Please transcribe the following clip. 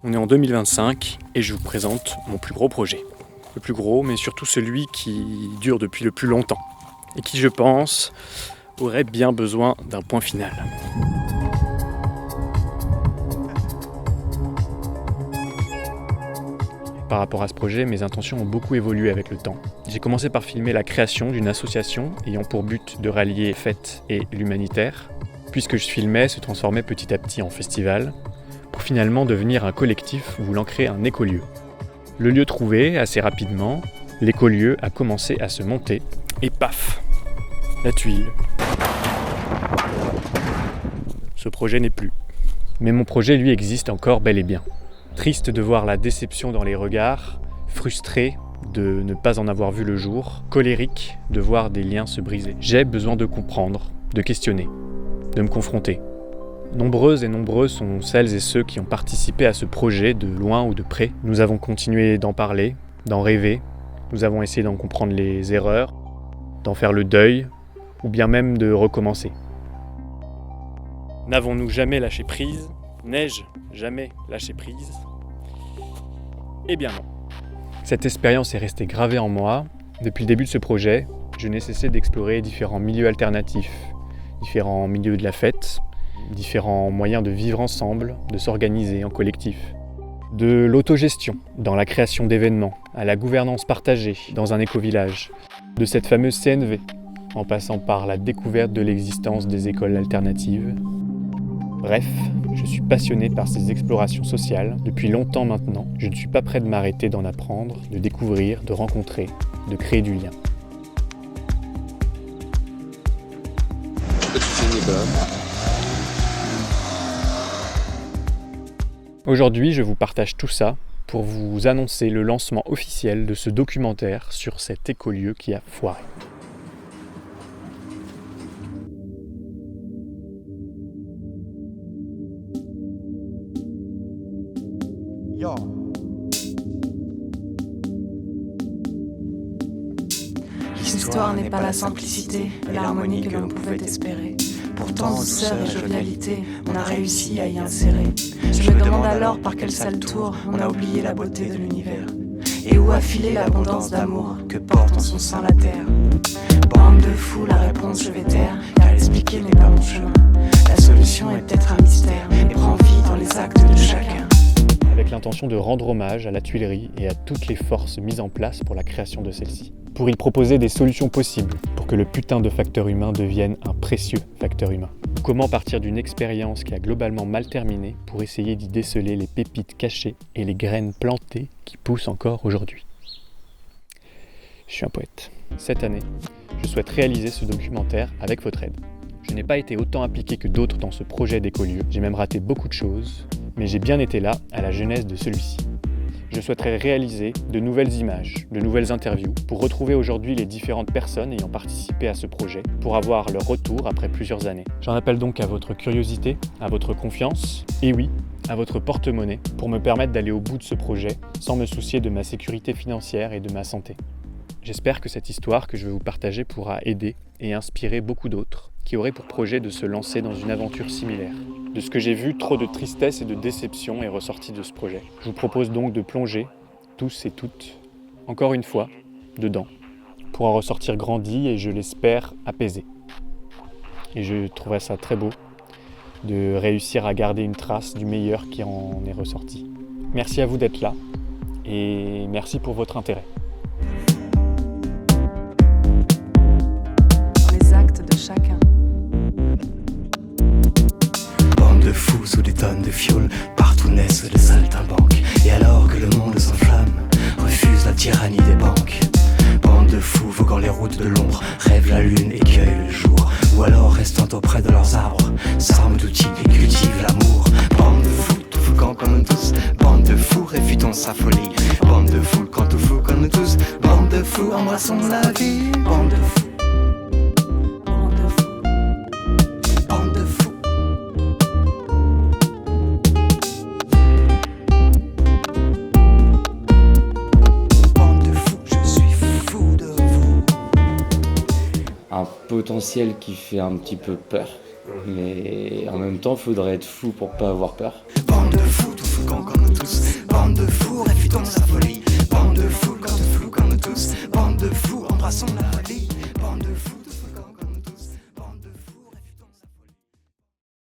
On est en 2025 et je vous présente mon plus gros projet. Le plus gros, mais surtout celui qui dure depuis le plus longtemps et qui, je pense, aurait bien besoin d'un point final. Par rapport à ce projet, mes intentions ont beaucoup évolué avec le temps. J'ai commencé par filmer la création d'une association ayant pour but de rallier fête et l'humanitaire, puis ce que je filmais se transformait petit à petit en festival, pour finalement devenir un collectif voulant créer un écolieu. Le lieu trouvé, assez rapidement, l'écolieu a commencé à se monter, et paf, la tuile. Ce projet n'est plus. Mais mon projet, lui, existe encore bel et bien. Triste de voir la déception dans les regards, frustré de ne pas en avoir vu le jour, colérique de voir des liens se briser. J'ai besoin de comprendre, de questionner, de me confronter. Nombreuses et nombreux sont celles et ceux qui ont participé à ce projet de loin ou de près. Nous avons continué d'en parler, d'en rêver, nous avons essayé d'en comprendre les erreurs, d'en faire le deuil, ou bien même de recommencer. N'avons-nous jamais lâché prise ? N'ai-je jamais lâché prise ? Eh bien non. Cette expérience est restée gravée en moi. Depuis le début de ce projet, je n'ai cessé d'explorer différents milieux alternatifs, différents milieux de la fête, différents moyens de vivre ensemble, de s'organiser en collectif. De l'autogestion dans la création d'événements, à la gouvernance partagée dans un éco-village, de cette fameuse CNV, en passant par la découverte de l'existence des écoles alternatives. Bref, je suis passionné par ces explorations sociales depuis longtemps maintenant. Je ne suis pas prêt de m'arrêter d'en apprendre, de découvrir, de rencontrer, de créer du lien. Aujourd'hui, je vous partage tout ça pour vous annoncer le lancement officiel de ce documentaire sur cet écolieu qui a foiré. Yo. L'histoire n'est pas la simplicité et l'harmonie que l'on pouvait espérer. Pourtant, douceur et jovialité, on a réussi à y insérer. Je me demande alors par quel sale tour on a oublié la beauté de l'univers. Et où a filé l'abondance d'amour que porte en son sein la terre. Bande de fous, la réponse je vais taire, car l'expliquer n'est pas mon chemin. La solution est peut-être un mystère, et prend vie dans les actes de chacun. Avec l'intention de rendre hommage à la Tuilerie et à toutes les forces mises en place pour la création de celle-ci. Pour y proposer des solutions possibles pour que le putain de facteur humain devienne un précieux facteur humain. Comment partir d'une expérience qui a globalement mal terminé pour essayer d'y déceler les pépites cachées et les graines plantées qui poussent encore aujourd'hui. Je suis un poète. Cette année, je souhaite réaliser ce documentaire avec votre aide. Je n'ai pas été autant impliqué que d'autres dans ce projet d'écolieu, j'ai même raté beaucoup de choses, mais j'ai bien été là à la genèse de celui-ci. Je souhaiterais réaliser de nouvelles images, de nouvelles interviews, pour retrouver aujourd'hui les différentes personnes ayant participé à ce projet, pour avoir leur retour après plusieurs années. J'en appelle donc à votre curiosité, à votre confiance, et oui, à votre porte-monnaie, pour me permettre d'aller au bout de ce projet, sans me soucier de ma sécurité financière et de ma santé. J'espère que cette histoire que je vais vous partager pourra aider et inspirer beaucoup d'autres qui auraient pour projet de se lancer dans une aventure similaire. De ce que j'ai vu, trop de tristesse et de déception est ressorti de ce projet. Je vous propose donc de plonger, tous et toutes, encore une fois, dedans, pour en ressortir grandi et je l'espère apaisé. Et je trouverais ça très beau de réussir à garder une trace du meilleur qui en est ressorti. Merci à vous d'être là et merci pour votre intérêt. Chacun. Bande de fous sous des tonnes de fioul, partout naissent les saltimbanques. Et alors que le monde s'enflamme, refuse la tyrannie des banques. Bande de fous voguant les routes de l'ombre, rêvent la lune et cueillent le jour. Ou alors restant auprès de leurs arbres, s'arment d'outils et cultivent l'amour. Bande de fous, tout fou quand comme nous tous. Bande de fous, réfutons sa folie. Bande de fous, quand tout fou comme nous tous. Bande de fous, embrassons la vie. Bande de fous. Un potentiel qui fait un petit peu peur, mais en même temps, il faudrait être fou pour pas avoir peur. Bande de fous, tout fou quand comme nous tous. tous.